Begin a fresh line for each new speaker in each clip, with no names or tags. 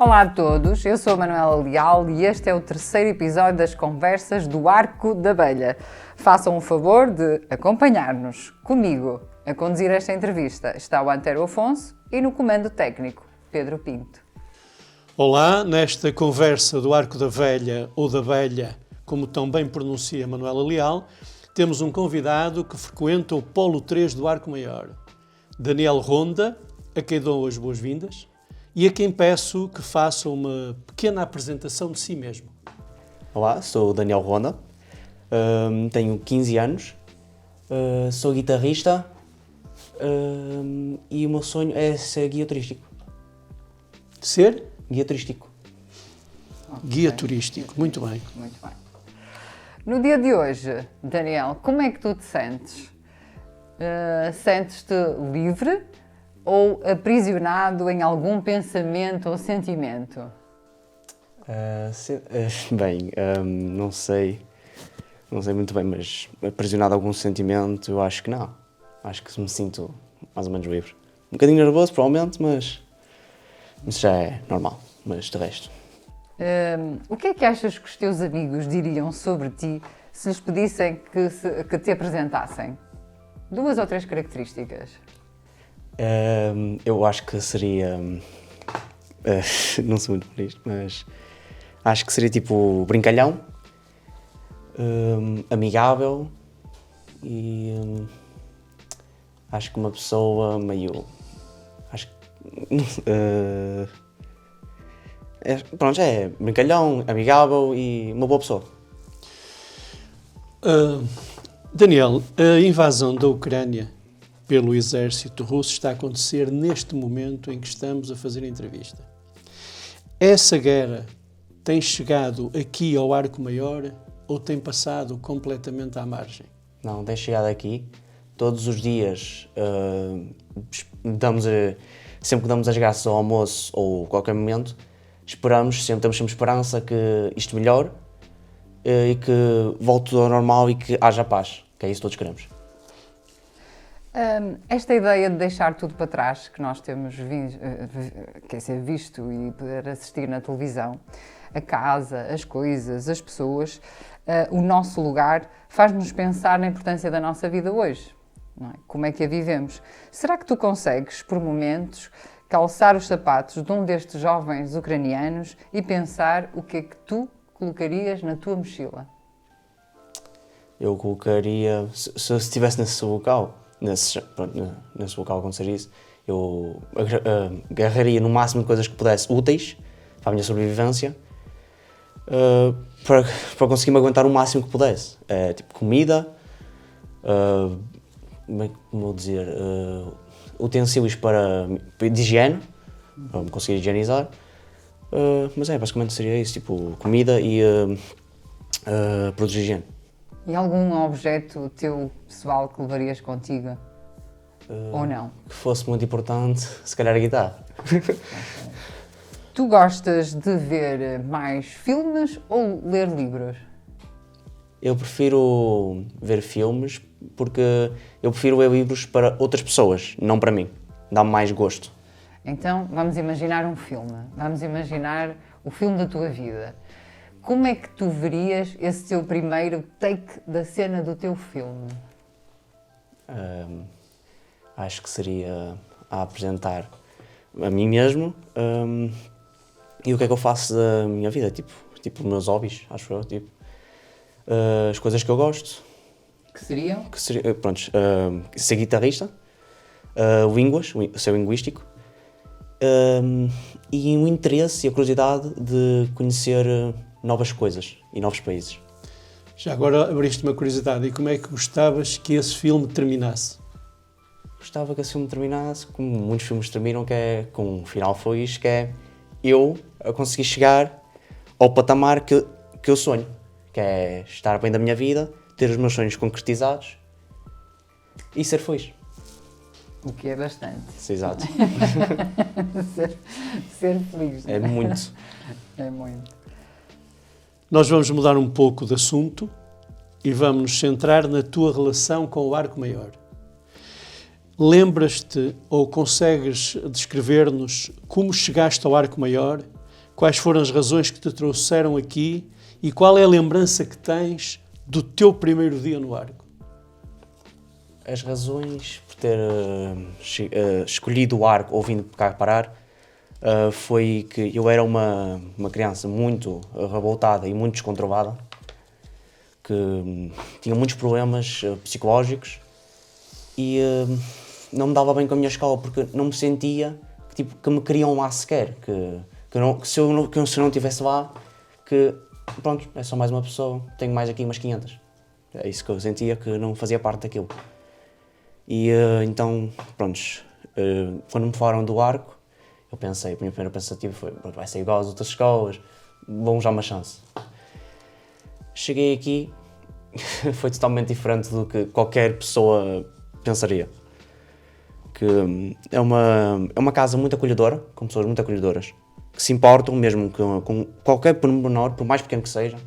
Olá a todos, eu sou a Manuela Leal e este é o terceiro episódio das conversas do Arco da Velha. Façam o favor de acompanhar-nos. Comigo, a conduzir esta entrevista, está o Antero Afonso e no comando técnico, Pedro Pinto.
Olá, nesta conversa do Arco da Velha, ou da Velha, como tão bem pronuncia Manuela Leal, temos um convidado que frequenta o Polo 3 do Arco Maior, Daniel Ronda, a quem dou as boas-vindas e a quem peço que faça uma pequena apresentação de si mesmo.
Olá, sou o Daniel Ronda, tenho 15 anos, sou guitarrista e o meu sonho é ser guia turístico.
Ser?
Guia turístico.
Guia turístico, muito bem.
Muito bem. No dia de hoje, Daniel, como é que tu te sentes? Sentes-te livre ou aprisionado em algum pensamento ou sentimento?
Não sei muito bem, mas aprisionado a algum sentimento, eu acho que não. Acho que me sinto mais ou menos livre. Um bocadinho nervoso, provavelmente, mas isso já é normal, mas de resto.
O que é que achas que os teus amigos diriam sobre ti se lhes pedissem que te apresentassem? 2 ou 3 características.
Eu acho que seria, não sou muito por isto, mas acho que seria tipo brincalhão, amigável e acho que uma pessoa meio, é brincalhão, amigável e uma boa pessoa.
Daniel, a invasão da Ucrânia pelo exército russo está a acontecer neste momento em que estamos a fazer a entrevista. Essa guerra tem chegado aqui ao Arco Maior ou tem passado completamente à margem?
Não, tem chegado aqui. Todos os dias, sempre que damos as graças ao almoço ou qualquer momento, temos sempre esperança que isto melhore e que volte tudo ao normal e que haja paz, que é isso que todos queremos.
Esta ideia de deixar tudo para trás, que nós temos visto e poder assistir na televisão, a casa, as coisas, as pessoas, o nosso lugar, faz-nos pensar na importância da nossa vida hoje. Não é? Como é que a vivemos? Será que tu consegues, por momentos, calçar os sapatos de um destes jovens ucranianos e pensar o que é que tu colocarias na tua mochila?
Eu colocaria, se estivesse nesse local acontecer isso, eu agarraria no máximo de coisas que pudesse úteis para a minha sobrevivência, para conseguir me aguentar o máximo que pudesse. Tipo comida, utensílios de higiene, para me conseguir higienizar, mas basicamente seria isso, tipo comida e produtos de higiene.
E algum objeto teu pessoal que levarias contigo? Ou não?
Que fosse muito importante, se calhar a guitarra.
Tu gostas de ver mais filmes ou ler livros?
Eu prefiro ver filmes porque eu prefiro ler livros para outras pessoas, não para mim. Dá-me mais gosto.
Então, vamos imaginar um filme. Vamos imaginar o filme da tua vida. Como é que tu verias esse teu primeiro take da cena do teu filme?
Acho que seria a apresentar a mim mesmo e o que é que eu faço da minha vida, tipo os meus hobbies, acho eu, tipo as coisas que eu gosto.
Que seriam?
Ser guitarrista, ser linguístico e o interesse e a curiosidade de conhecer novas coisas e novos países.
Já agora abriste uma curiosidade, e como é que gostavas que esse filme terminasse?
Gostava que esse filme terminasse como muitos filmes terminam, que é com um final feliz, que é eu a conseguir chegar ao patamar que eu sonho, que é estar bem da minha vida, ter os meus sonhos concretizados e ser feliz.
O que é bastante.
Sim, exato.
ser feliz.
É muito.
É muito.
Nós vamos mudar um pouco de assunto e vamos nos centrar na tua relação com o Arco Maior. Lembras-te ou consegues descrever-nos como chegaste ao Arco Maior Quais foram as razões que te trouxeram aqui e qual é a lembrança que tens do teu primeiro dia no Arco?
As razões por ter escolhido o Arco ou vindo cá parar foi que eu era uma criança muito revoltada e muito descontrolada, que tinha muitos problemas psicológicos e não me dava bem com a minha escola porque não me sentia que me queriam lá sequer, que se eu não estivesse lá, que pronto, é só mais uma pessoa, tenho mais aqui umas 500. É isso que eu sentia, que não fazia parte daquilo. E então, prontos, quando me falaram do Arco, eu pensei, a minha primeira pensativa foi, vai ser igual às outras escolas, vamos dar uma chance. Cheguei aqui, foi totalmente diferente do que qualquer pessoa pensaria. Que é uma casa muito acolhedora, com pessoas muito acolhedoras, que se importam mesmo com qualquer pormenor, por mais pequeno que seja.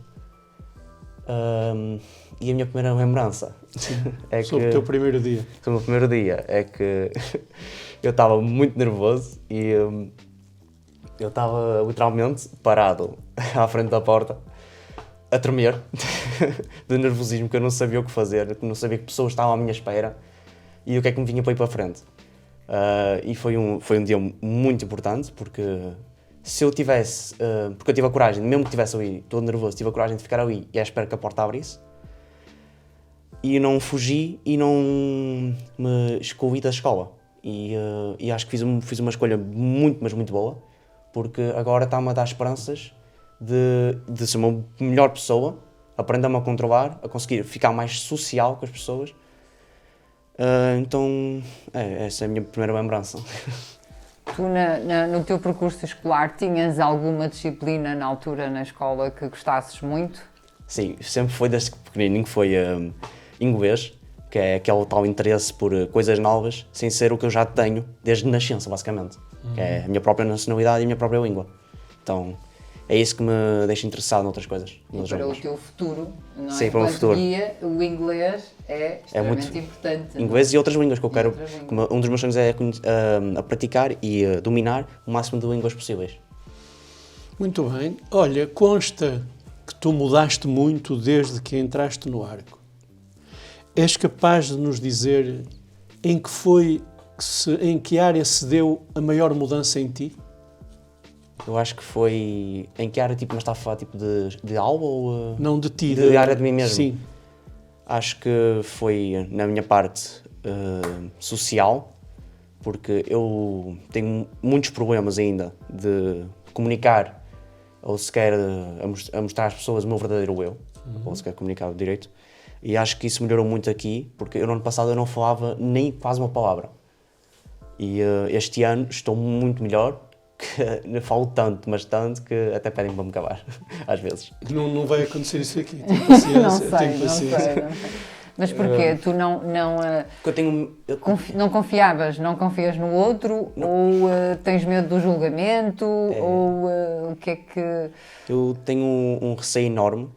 E a minha primeira lembrança é
sobre o teu primeiro dia.
Sobre o meu primeiro dia é que eu estava muito nervoso e eu estava literalmente parado à frente da porta a tremer de nervosismo, que eu não sabia o que fazer, que não sabia que pessoas estavam à minha espera e o que é que me vinha para ir para a frente. E foi um dia muito importante, porque se eu tivesse, porque eu tive a coragem, mesmo que estivesse ali todo nervoso, tive a coragem de ficar ali e à espera que a porta abrisse, e não fugi e não me excluí da escola. E acho que fiz uma escolha muito, mas muito boa, porque agora está-me a dar esperanças de ser uma melhor pessoa, aprender-me a controlar, a conseguir ficar mais social com as pessoas. Então, essa é a minha primeira lembrança.
Tu, no teu percurso escolar, tinhas alguma disciplina na altura na escola que gostasses muito?
Sim, sempre foi desde pequenininho, que foi inglês, que é aquele tal interesse por coisas novas, sem ser o que eu já tenho desde nascença, basicamente. Que é a minha própria nacionalidade e a minha própria língua. Então, é isso que me deixa interessado noutras coisas.
E para o teu futuro, não é?
Sim, para o meu futuro.
Guia, o inglês é extremamente importante.
Inglês e outras línguas que eu quero.
Línguas.
Um dos meus sonhos é a praticar e dominar o máximo de línguas possíveis.
Muito bem. Olha, consta que tu mudaste muito desde que entraste no Arco. És capaz de nos dizer em que área se deu a maior mudança em ti?
Eu acho que foi... Em que área, mas está a falar de aula ou...
Não, de ti.
De área de mim mesmo?
Sim.
Acho que foi na minha parte social, porque eu tenho muitos problemas ainda de comunicar ou sequer a mostrar às pessoas o meu verdadeiro eu, ou sequer comunicar direito. E acho que isso melhorou muito aqui, porque eu no ano passado eu não falava nem quase uma palavra. E este ano estou muito melhor, que falo tanto, mas tanto, que até pedem para me calar, às vezes.
Não vai acontecer isso aqui, tenho paciência.
Não sei. Mas porquê? Tu não confias no outro, ou tens medo do julgamento, ou o que é que...
Eu tenho um receio enorme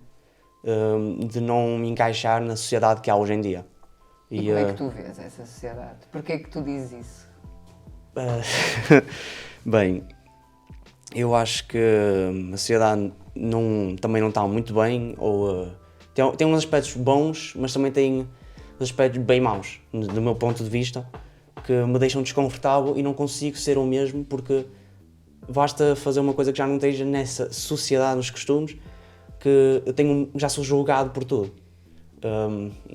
de não me encaixar na sociedade que há hoje em dia.
E como é que tu vês essa sociedade? Porquê é que tu dizes isso?
Bem, eu acho que a sociedade também não está muito bem, ou tem uns aspectos bons, mas também tem aspectos bem maus, do meu ponto de vista, que me deixam desconfortável e não consigo ser o mesmo, porque basta fazer uma coisa que já não esteja nessa sociedade, nos costumes, que já sou julgado por tudo.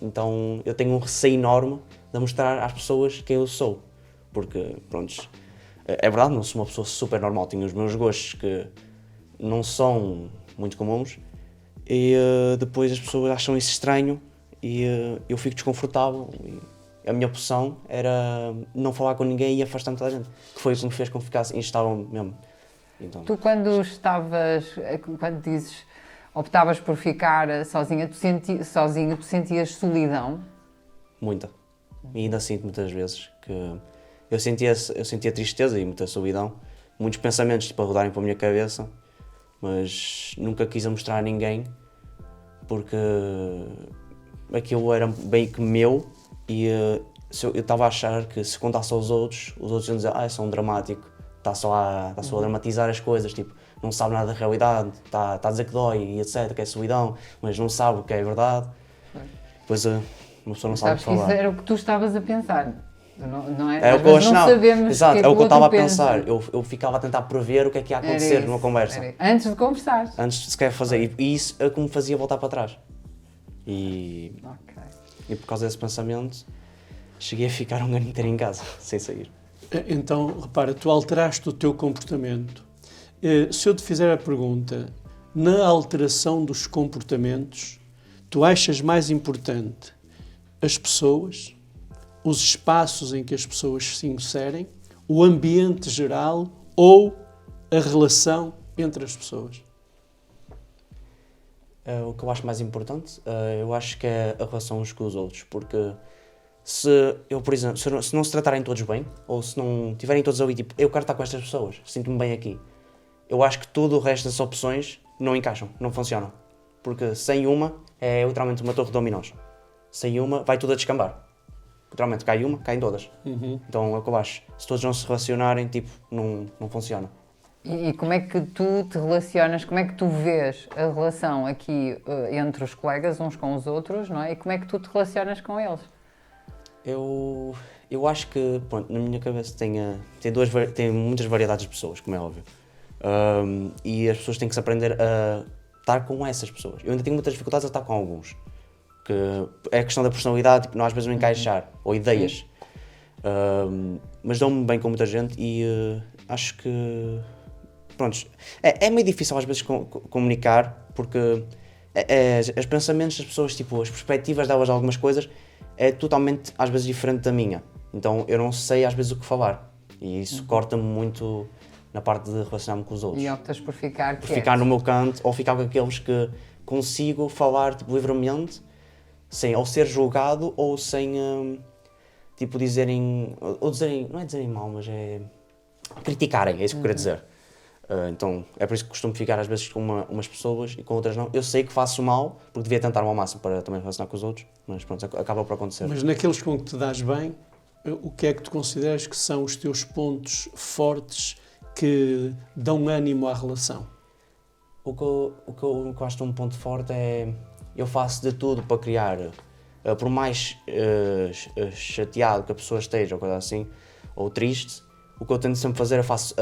Então eu tenho um receio enorme de mostrar às pessoas quem eu sou, porque, pronto, é verdade, não sou uma pessoa super normal, tenho os meus gostos que não são muito comuns e depois as pessoas acham isso estranho e eu fico desconfortável. E a minha opção era não falar com ninguém e afastar-me toda a gente, que foi isso que me fez com que ficasse instável mesmo. Então,
tu quando dizes optavas por ficar sozinho, tu sentias solidão?
Muita. E ainda sinto muitas vezes que eu sentia tristeza e muita solidão, muitos pensamentos para rodarem pela minha cabeça, mas nunca quis mostrar a ninguém, porque aquilo era bem que meu e eu estava a achar que se contasse aos outros iam dizer, é só um dramático, está só a dramatizar as coisas, tipo, não sabe nada da realidade, está a dizer que dói e etc, que é solidão, mas não sabe o que é verdade. Depois uma pessoa não sabe o que
Sabes que isso
falar.
era o que tu estavas a pensar. Não é?
É o
Às
que eu
vezes
acho,
não
não.
sabemos
Exato,
o que
é o que eu estava a
outro
pensar.
pensa.
Eu ficava a tentar prever o que é que ia
Era
acontecer
isso,
numa conversa.
era isso. Antes de conversar.
Antes de sequer fazer. E isso é o que me fazia voltar para trás. E
Ok.
por causa desse pensamento, cheguei a ficar um ano inteiro em casa, sem sair.
Então, repara, tu alteraste o teu comportamento. Se eu te fizer a pergunta, na alteração dos comportamentos, tu achas mais importante as pessoas, os espaços em que as pessoas se inserem, o ambiente geral ou a relação entre as pessoas?
O que eu acho mais importante, eu acho que é a relação uns com os outros, porque se eu, por exemplo, se não se tratarem todos bem, ou se não tiverem todos ali, tipo, eu quero estar com estas pessoas, sinto-me bem aqui, eu acho que todo o resto das opções não encaixam, não funcionam. Porque sem uma, é literalmente uma torre de dominós. Sem uma, vai tudo a descambar. Literalmente, cai uma, caem todas. Então é o que eu acho. Se todos não se relacionarem, tipo, não funciona.
E como é que tu te relacionas, como é que tu vês a relação aqui entre os colegas, uns com os outros, não é? E como é que tu te relacionas com eles?
Eu acho que, pronto, na minha cabeça tem muitas variedades de pessoas, como é óbvio. E as pessoas têm que se aprender a estar com essas pessoas. Eu ainda tenho muitas dificuldades a estar com alguns. Que é a questão da personalidade, tipo, não às vezes não encaixar, ou ideias. Mas dou-me bem com muita gente e acho que, pronto, é meio difícil às vezes comunicar, porque os pensamentos das pessoas, tipo, as perspectivas delas de algumas coisas é totalmente às vezes diferente da minha. Então eu não sei às vezes o que falar e isso corta-me muito na parte de relacionar-me com os outros.
E optas por ficar
Por ficar no meu canto ou ficar com aqueles que consigo falar tipo, livremente, sem ou ser julgado ou sem tipo dizerem, ou dizerem, não é dizerem mal, mas é criticarem, é isso que eu queria dizer. Então é por isso que costumo ficar às vezes com umas pessoas e com outras não. Eu sei que faço mal, porque devia tentar ao máximo para também relacionar com os outros, mas pronto, acaba por acontecer.
Mas naqueles com que te dás bem, o que é que tu consideras que são os teus pontos fortes que dão ânimo à relação?
O que eu acho de um ponto forte é eu faço de tudo para criar, por mais chateado que a pessoa esteja ou coisa assim, ou triste, o que eu tento sempre fazer, eu faço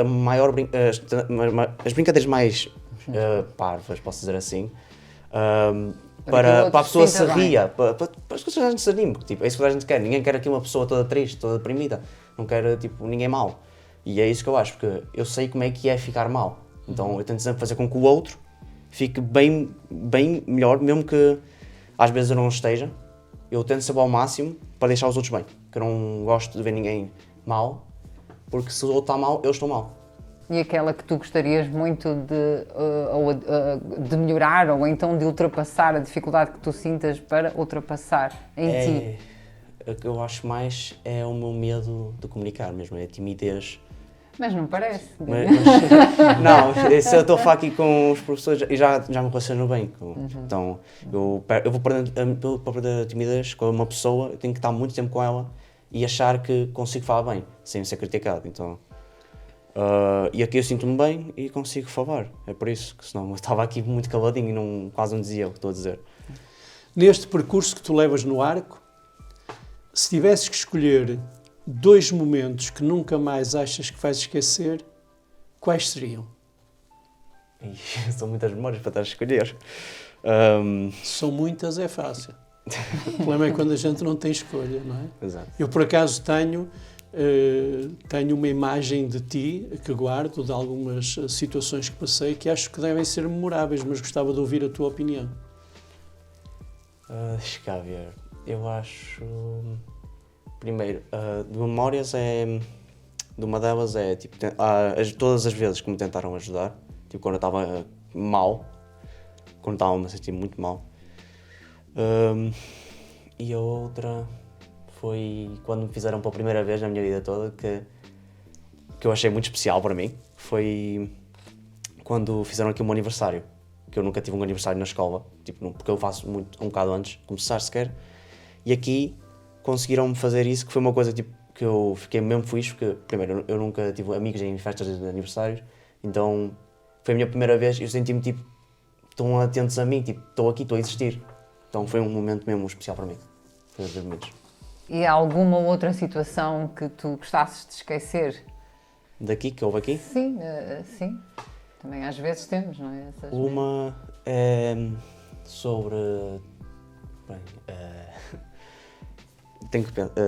as brincadeiras mais parvas, posso dizer assim, para a pessoa se ria, para as pessoas a gente se anime, porque tipo, é isso que a gente quer, ninguém quer aqui uma pessoa toda triste, toda deprimida, não quer tipo, ninguém mal. E é isso que eu acho, porque eu sei como é que é ficar mal. Então eu tento sempre fazer com que o outro fique bem melhor, mesmo que às vezes eu não esteja. Eu tento sempre ao máximo para deixar os outros bem. Que eu não gosto de ver ninguém mal, porque se o outro está mal, eu estou mal.
E aquela que tu gostarias muito de melhorar ou então de ultrapassar a dificuldade que tu sintas para ultrapassar em ti?
O que eu acho mais é o meu medo de comunicar mesmo, é a timidez.
Mas não parece.
Não, se eu estou a falar aqui com os professores e já me relaciono bem. Então, eu vou perder a timidez com uma pessoa, eu tenho que estar muito tempo com ela e achar que consigo falar bem, sem ser criticado. Então, e aqui eu sinto-me bem e consigo falar. É por isso que senão eu estava aqui muito caladinho e quase não dizia o que estou a dizer.
Neste percurso que tu levas no arco, se tivesses que escolher 2 momentos que nunca mais achas que vais esquecer, quais seriam?
São muitas memórias para estar a escolher.
São muitas, é fácil. O problema é quando a gente não tem escolha, não é?
Exato.
Eu, por acaso, tenho uma imagem de ti que guardo, de algumas situações que passei, que acho que devem ser memoráveis, mas gostava de ouvir a tua opinião.
Deixa cá ver. Eu acho... Primeiro, de memórias de uma delas é tipo, todas as vezes que me tentaram ajudar, tipo quando eu estava mal, quando estava-me a sentir muito mal. E a outra foi quando me fizeram pela primeira vez na minha vida toda, que eu achei muito especial para mim, foi quando fizeram aqui o meu aniversário, que eu nunca tive um aniversário na escola, tipo, porque eu faço um bocado antes de começar sequer, e aqui conseguiram-me fazer isso, que foi uma coisa tipo, que eu fiquei mesmo feliz, porque primeiro eu nunca tive amigos em festas de aniversários, então foi a minha primeira vez e eu senti-me tipo, estão atentos a mim, tipo, estou aqui, estou a existir. Então foi um momento mesmo especial para mim. Foi os 2 momentos.
E há alguma outra situação que tu gostasses de esquecer?
Daqui, que houve aqui?
Sim, sim. Também às vezes temos, não é?
Uma é sobre. Bem,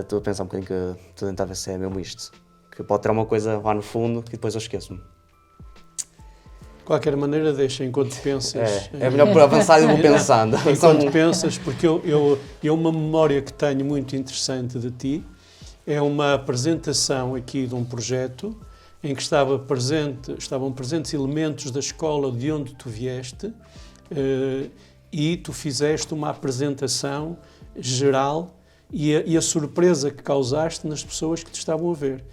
estou a pensar um bocadinho que estou a tentar ver se é mesmo isto. Que pode ter uma coisa lá no fundo que depois eu esqueço-me.
De qualquer maneira, deixa enquanto pensas.
É melhor por avançar e vou pensando.
Enquanto pensas, porque uma memória que tenho muito interessante de ti é uma apresentação aqui de um projeto em que estavam presentes elementos da escola de onde tu vieste e tu fizeste uma apresentação geral e a surpresa que causaste nas pessoas que te estavam a ver,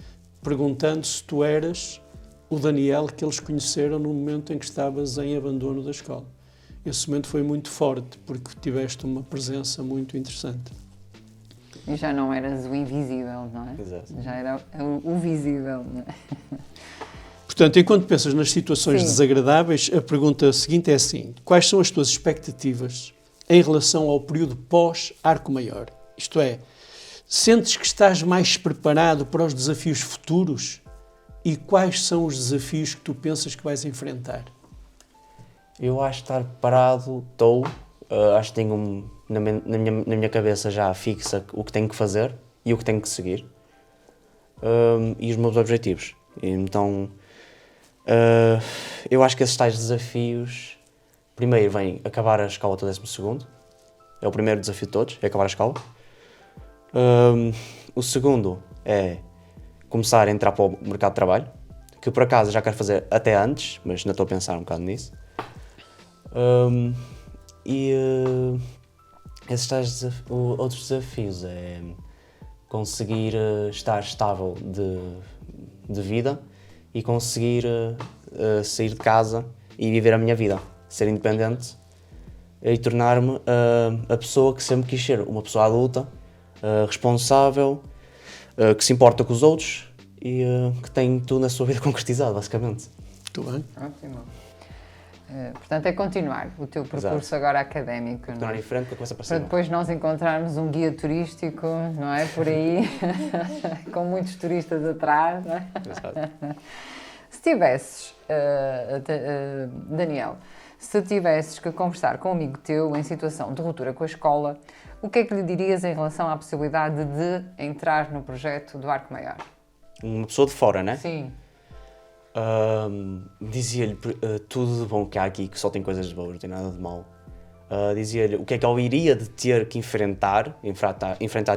perguntando se tu eras o Daniel que eles conheceram no momento em que estavas em abandono da escola. Esse momento foi muito forte, porque tiveste uma presença muito interessante.
E já não eras o invisível, não é?
Exato.
Já era o visível, não é?
Portanto, enquanto pensas nas situações
Sim.
desagradáveis, a pergunta seguinte é assim: quais são as tuas expectativas em relação ao período pós-Arco Maior? Isto é, sentes que estás mais preparado para os desafios futuros? E quais são os desafios que tu pensas que vais enfrentar?
Eu acho que estar parado, estou. Acho que tenho na minha cabeça já fixa o que tenho que fazer e o que tenho que seguir. E os meus objetivos. Então, eu acho que esses tais desafios, primeiro vem acabar a escola até o 12º. É o primeiro desafio de todos, é acabar a escola. O segundo é começar a entrar para o mercado de trabalho, que por acaso já quero fazer até antes, mas ainda estou a pensar um bocado nisso. Esses tais outros desafios é conseguir estar estável de vida e conseguir sair de casa e viver a minha vida, ser independente e tornar-me a pessoa que sempre quis ser, uma pessoa adulta, responsável, que se importa com os outros e que tem tudo na sua vida concretizado, basicamente.
Muito bem.
Ótimo. Portanto, é continuar o teu percurso
Exato.
agora académico.
Tornar em frente com a coisa para
Para
cima.
depois nós encontrarmos um guia turístico, não é? Por aí, com muitos turistas atrás, não é?
Exato.
Se tivesses, Daniel, se tivesses que conversar com um amigo teu em situação de ruptura com a escola, o que é que lhe dirias em relação à possibilidade de entrar no projeto do Arco Maior?
Uma pessoa de fora, né?
Sim.
Dizia-lhe tudo de bom que há aqui, que só tem coisas boas, não tem nada de mau. Dizia-lhe o que é que eu iria de ter que enfrentar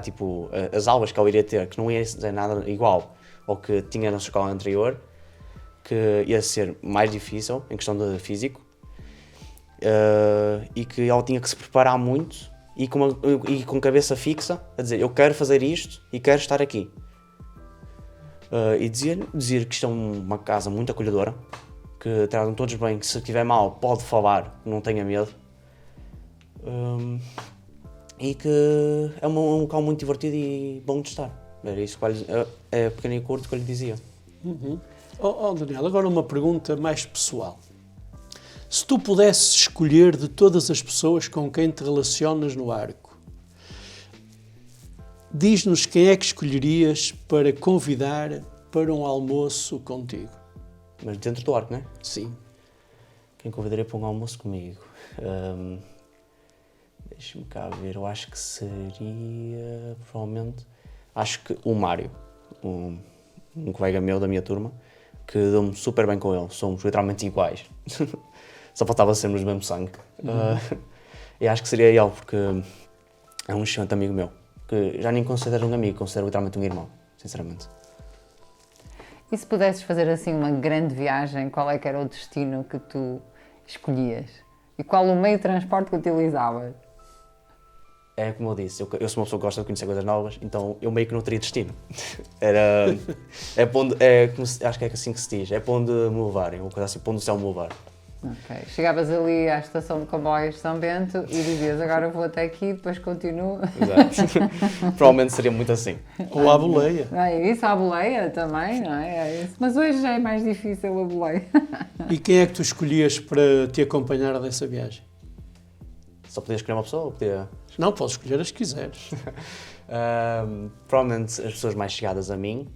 tipo, as aulas que eu iria ter, que não ia ser nada igual ao que tinha na escola anterior, que ia ser mais difícil em questão de físico, e que ele tinha que se preparar muito e com cabeça fixa a dizer eu quero fazer isto e quero estar aqui. E dizer que isto é uma casa muito acolhedora, que tratam todos bem, que se estiver mal pode falar, não tenha medo. E que é um local muito divertido e bom de estar. Era isso é pequeno e curto que eu lhe dizia.
Uhum. Daniel, agora uma pergunta mais pessoal. Se tu pudesses escolher de todas as pessoas com quem te relacionas no Arco, diz-nos quem é que escolherias para convidar para um almoço contigo.
Mas dentro do Arco, não é?
Sim.
Quem convidaria para um almoço comigo? Deixa-me cá ver, eu acho que seria, provavelmente, acho que o Mário, um colega meu da minha turma, que deu-me super bem com ele, somos literalmente iguais. Só faltava sermos do mesmo sangue. E acho que seria ele, porque é um excelente amigo meu, que já nem considero um amigo, considero literalmente um irmão, sinceramente.
E se pudesses fazer assim uma grande viagem, qual é que era o destino que tu escolhias? E qual o meio de transporte que utilizavas?
É como eu disse, eu sou uma pessoa que gosta de conhecer coisas novas, então eu meio que não teria destino. Acho que é assim que se diz, é para onde me levarem, uma coisa assim, para onde o céu me levar.
Ok. Chegavas ali à estação de comboios de São Bento e dizias agora vou até aqui, depois continuo.
Exato. Provavelmente seria muito assim.
Ou à boleia.
Não é isso, a boleia também, não é? É isso. Mas hoje já é mais difícil a boleia.
E quem é que tu escolhias para te acompanhar nessa viagem?
Só podia escolher uma pessoa ou podia...
Não, podes escolher as que quiseres.
Provavelmente as pessoas mais chegadas a mim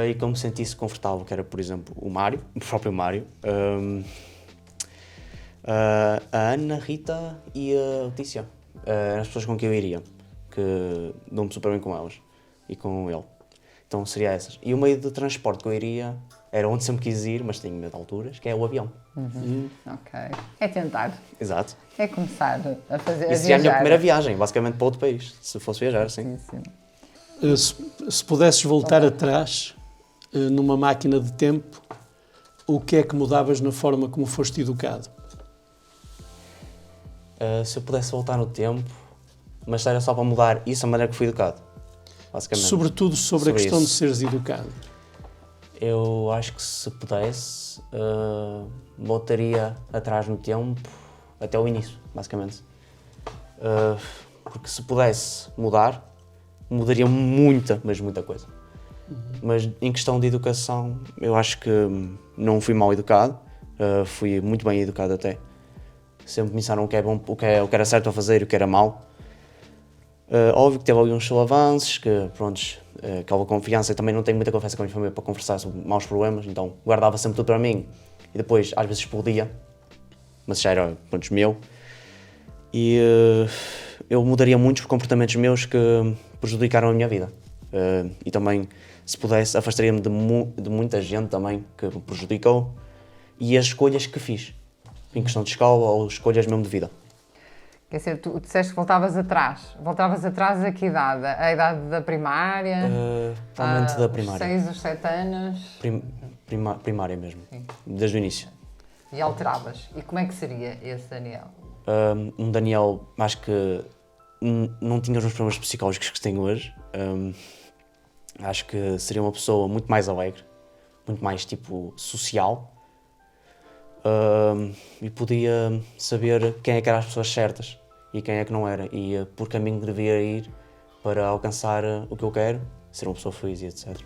e que eu me sentisse confortável, que era, por exemplo, o Mário, o próprio Mário, a Ana, a Rita e a Letícia. Eram as pessoas com quem eu iria, que dou-me super bem com elas e com ele. Então seria essas. E o meio de transporte que eu iria era onde sempre quis ir, mas tenho medo de alturas, que é o avião.
Ok. É tentar.
Exato.
É começar a fazer,
Isso seria a minha primeira viagem, basicamente para outro país, se fosse viajar, sim.
Se pudesses voltar atrás, numa máquina de tempo, o que é que mudavas na forma como foste educado?
Se eu pudesse voltar no tempo, mas era só para mudar isso, a maneira que fui educado, basicamente.
Sobretudo sobre a questão
isso.
de seres educado.
Eu acho que se pudesse, voltaria atrás no tempo, até o início, basicamente. Porque se pudesse mudar, mudaria muita, mas muita coisa. Mas em questão de educação, eu acho que não fui mal educado, fui muito bem educado até. Sempre me ensinaram o que é bom, o que era certo a fazer e o que era mau. Óbvio que teve ali uns avanços, que prontos, aquela confiança, eu também não tenho muita confiança com a minha família para conversar sobre maus problemas, então guardava sempre tudo para mim e depois às vezes explodia, mas já era, pronto, meu. E eu mudaria muitos comportamentos meus que prejudicaram a minha vida. E também, se pudesse, afastaria-me de muita gente também que me prejudicou e as escolhas que fiz, em questão de escola ou escolhas mesmo de vida.
Quer dizer, tu disseste que voltavas atrás. Voltavas atrás a que idade? A idade da primária?
Provavelmente da primária.
Os 6 ou 7 anos?
Primária mesmo, desde o início.
E alteravas. E como é que seria esse Daniel?
Um Daniel, acho que não tinha os problemas psicológicos que tenho hoje. Acho que seria uma pessoa muito mais alegre, muito mais tipo social. E podia saber quem é que eram as pessoas certas e quem é que não era e por caminho que devia ir para alcançar o que eu quero, ser uma pessoa feliz e etc.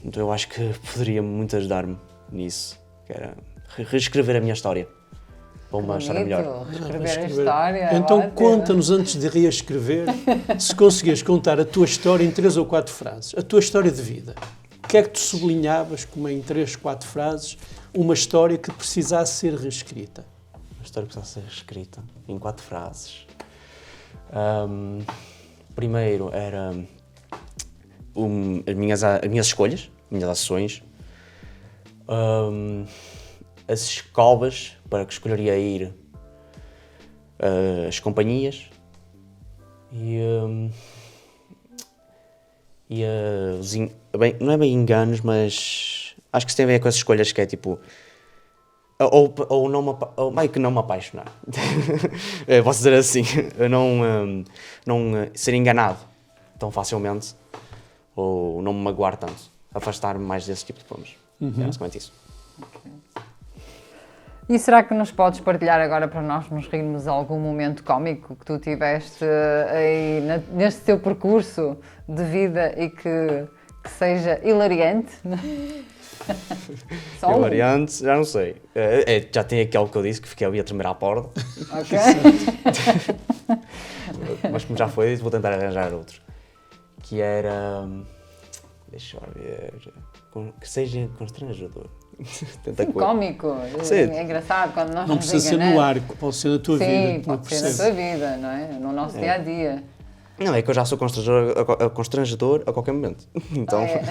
Então eu acho que poderia muito ajudar-me nisso, que era reescrever a minha história para uma história melhor.
Reescrever a história.
Então
ótimo.
conta-nos, antes de reescrever, se conseguires contar a tua história em 3 ou 4 frases, a tua história de vida. O que é que tu sublinhavas como em 3, 4 frases uma história que precisasse ser reescrita?
Uma história que precisasse ser escrita em 4 frases. Primeiro era as minhas escolhas, as minhas ações, as escolas para que escolheria ir, as companhias bem, não é bem enganos, mas acho que isso tem a ver com as escolhas, que é tipo ou meio que não me apaixonar. Posso dizer assim, não ser enganado tão facilmente ou não me magoar tanto, afastar-me mais desse tipo de problemas. É basicamente isso.
Okay. E será que nos podes partilhar agora para nós nos rirmos algum momento cómico que tu tiveste aí neste teu percurso de vida e que seja hilariante? Só
hilariante, já não sei. Já tem aquele que eu disse que fiquei ali a tremer à porta.
Ok.
Mas como já foi, vou tentar arranjar outro. Que era... Deixa eu ver... Que seja constrangedor.
Sim, cómico. É engraçado quando nós
não
nos
precisa ser no arco, pode ser na tua vida.
Sim, pode ser na tua vida, não é? No nosso dia-a-dia.
Não, é que eu já sou constrangedor a qualquer momento. Então, é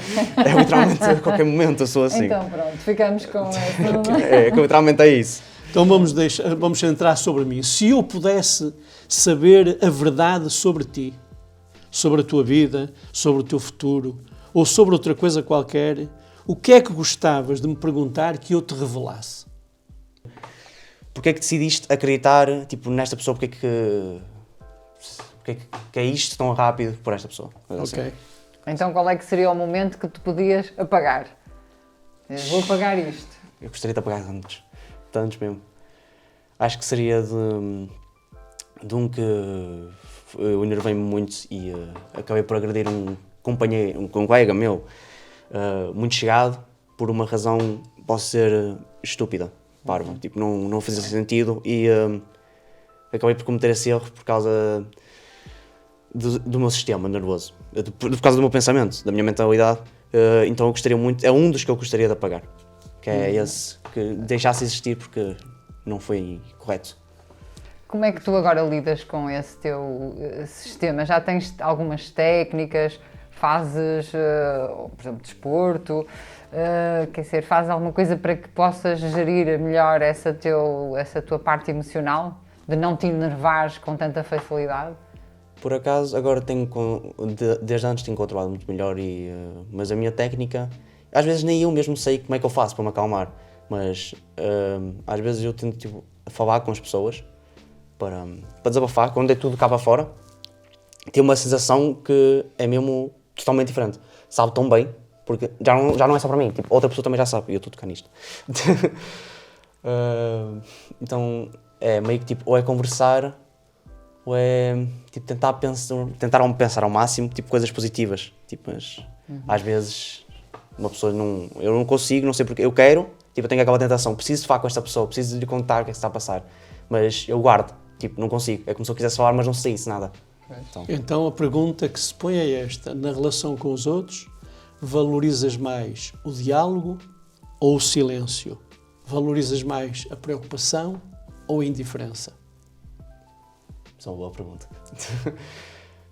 literalmente a qualquer momento eu sou assim.
Então pronto, ficamos com essa.
Que literalmente é isso.
Então vamos centrar sobre mim. Se eu pudesse saber a verdade sobre ti, sobre a tua vida, sobre o teu futuro, ou sobre outra coisa qualquer, o que é que gostavas de me perguntar que eu te revelasse?
Porquê é que decidiste acreditar tipo, nesta pessoa? Porquê que é isto tão rápido por esta pessoa?
Ok.
Então qual é que seria o momento que tu podias apagar? Vou apagar isto.
Eu gostaria de apagar antes. tantos mesmo. Acho que seria de um que eu enervei-me muito e acabei por agredir um companheiro, um colega meu, muito chegado, por uma razão, posso ser estúpida, parva. Tipo, não fazia sentido e acabei por cometer esse erro por causa do meu sistema nervoso, por causa do meu pensamento, da minha mentalidade. Então eu gostaria muito, é um dos que eu gostaria de apagar, que é esse, que deixasse existir porque não foi correto.
Como é que tu agora lidas com esse teu sistema? Já tens algumas técnicas? Fazes, por exemplo, desporto? Quer dizer, fazes alguma coisa para que possas gerir melhor essa tua parte emocional? De não te enervares com tanta facilidade?
Por acaso, agora desde antes tenho controlado muito melhor, mas a minha técnica, às vezes nem eu mesmo sei como é que eu faço para me acalmar, mas às vezes eu tento tipo, falar com as pessoas para desabafar, quando é tudo cá para fora, tem uma sensação que é mesmo totalmente diferente. Sabe tão bem, porque já não é só para mim, tipo, outra pessoa também já sabe, e eu estou a tocar nisto. Então, é meio que tipo, ou é conversar, ou é tipo, tentar pensar ao máximo, tipo, coisas positivas. Tipo, mas às vezes uma pessoa eu não consigo, não sei porque, eu quero, tipo, eu tenho aquela tentação, preciso de falar com esta pessoa, preciso de lhe contar o que é que está a passar, mas eu guardo, tipo, não consigo. É como se eu quisesse falar, mas não saísse nada.
Então a pergunta que se põe é esta: na relação com os outros, valorizas mais o diálogo ou o silêncio? Valorizas mais a preocupação ou a indiferença?
Isso é uma boa pergunta.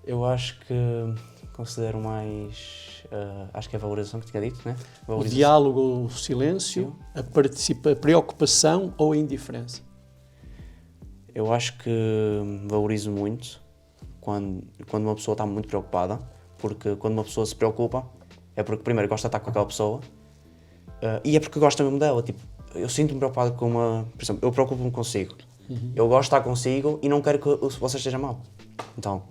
Eu acho que considero mais, acho que é a valorização que tinha dito, né?
O diálogo ou o silêncio, a preocupação ou a indiferença?
Eu acho que valorizo muito quando uma pessoa está muito preocupada, porque quando uma pessoa se preocupa é porque primeiro gosta de estar com aquela pessoa e é porque gosta mesmo dela. Tipo, eu sinto-me preocupado com por exemplo, eu preocupo-me consigo. Eu gosto de estar consigo e não quero que você esteja mal. Então,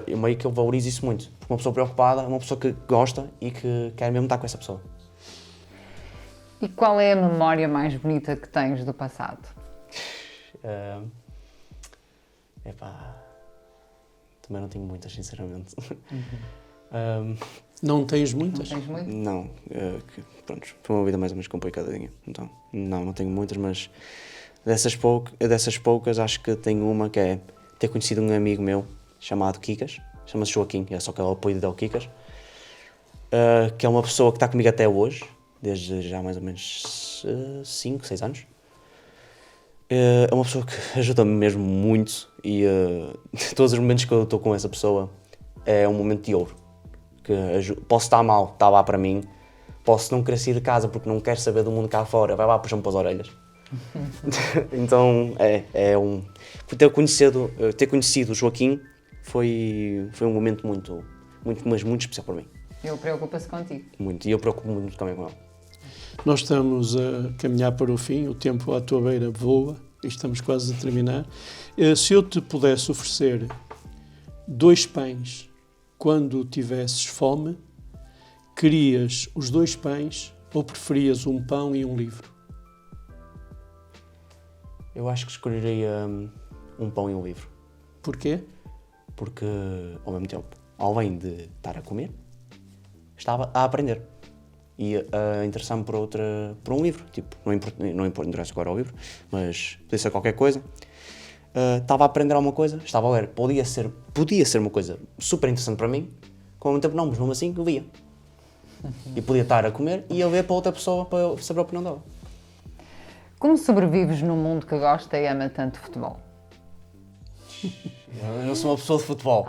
eu meio que eu valorizo isso muito, porque uma pessoa preocupada é uma pessoa que gosta e que quer mesmo estar com essa pessoa.
E qual é a memória mais bonita que tens do passado?
Também não tenho muitas, sinceramente.
Não tens muitas?
Não tens muito?
Não, pronto, foi uma vida mais ou menos complicadinha. Então, não tenho muitas, mas dessas poucas acho que tenho uma que é ter conhecido um amigo meu chamado Kikas, chama-se Joaquim, é só que é o apoio dele Kikas, que é uma pessoa que está comigo até hoje, desde já mais ou menos 5, 6 anos. É uma pessoa que ajuda-me mesmo muito e todos os momentos que eu estou com essa pessoa é um momento de ouro. Que posso estar mal, está lá para mim, posso não querer sair de casa porque não quero saber do mundo cá fora, vai lá puxar-me para as orelhas. Então ter conhecido o Joaquim foi um momento mas muito especial para mim.
Ele preocupa-se contigo.
Muito, e eu preocupo-me muito também com ele.
Nós estamos a caminhar para o fim, o tempo à tua beira voa e estamos quase a terminar. Se eu te pudesse oferecer 2 pães quando tivesses fome, querias os 2 pães ou preferias um pão e um livro? Eu
acho que escolheria um pão e um livro.
Porquê?
Porque, ao mesmo tempo, além de estar a comer, estava a aprender. E a interessar-me por um livro, tipo, não interessa agora ao livro, mas podia ser qualquer coisa. Estava a aprender alguma coisa, estava a ler, podia ser uma coisa super interessante para mim, com o tempo não, mas mesmo assim eu via. E podia estar a comer e eu ver para outra pessoa para eu saber a opinião dela.
Como sobrevives num mundo que gosta e ama tanto futebol?
Eu não sou uma pessoa de futebol.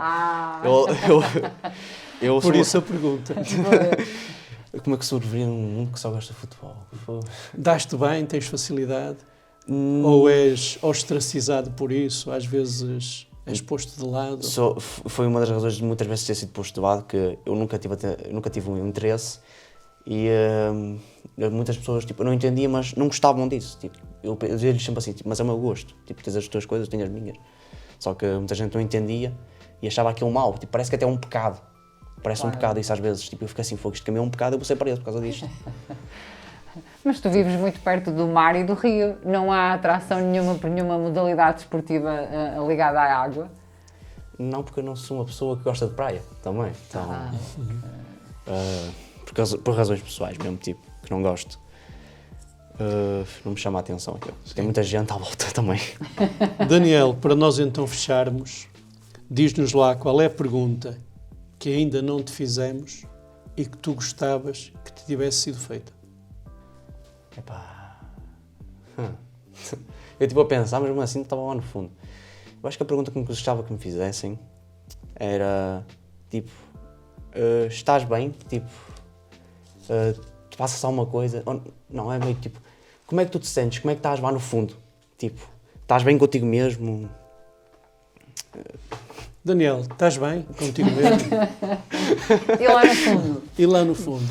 Por isso a pergunta.
Como é que sobrevive num mundo que só gosta de futebol?
Dás-te bem, tens facilidade? Ou és ostracizado por isso? Às vezes és posto de lado?
Foi uma das razões de muitas vezes ter sido posto de lado, que eu nunca tive um interesse e muitas pessoas, tipo, eu não entendia, mas não gostavam disso. Tipo, eu dizia-lhes sempre assim, tipo, mas é o meu gosto. Tipo, tens as tuas coisas, eu tenho as minhas. Só que muita gente não entendia e achava aquilo mau. Tipo, parece que até é um pecado. Parece um pecado isso às vezes. Tipo, eu fico assim, isto que é um pecado, eu vou ser preso por causa disto.
Mas tu vives muito perto do mar e do rio. Não há atração nenhuma por nenhuma modalidade esportiva ligada à água?
Não, porque eu não sou uma pessoa que gosta de praia também. Então, por razões pessoais mesmo, tipo, que não gosto. Não me chama a atenção aquilo. Tem muita gente à volta também.
Daniel, para nós então fecharmos, diz-nos lá qual é a pergunta que ainda não te fizemos e que tu gostavas que te tivesse sido feita.
Epá. Eu estive a pensar, mas mesmo assim estava lá no fundo. Eu acho que a pergunta que me gostava que me fizessem era, tipo, estás bem? Tipo, te passas alguma coisa? Ou, não, é meio tipo, como é que tu te sentes? Como é que estás lá no fundo? Tipo, estás bem contigo mesmo?
Daniel, estás bem contigo mesmo?
E lá no fundo?
E lá no fundo?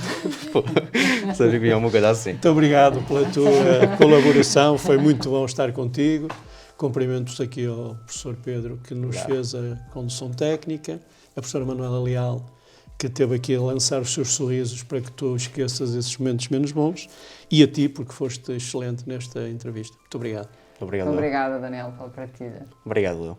Sabia que ia uma coisa assim.
Muito obrigado pela tua colaboração, foi muito bom estar contigo. Cumprimentos aqui ao professor Pedro, que nos fez a condução técnica, a professora Manuela Leal, que esteve aqui a lançar os seus sorrisos para que tu esqueças esses momentos menos bons, e a ti, porque foste excelente nesta entrevista. Muito obrigado.
Obrigado.
Obrigada, Daniel, pela partilha.
Obrigado, Leo.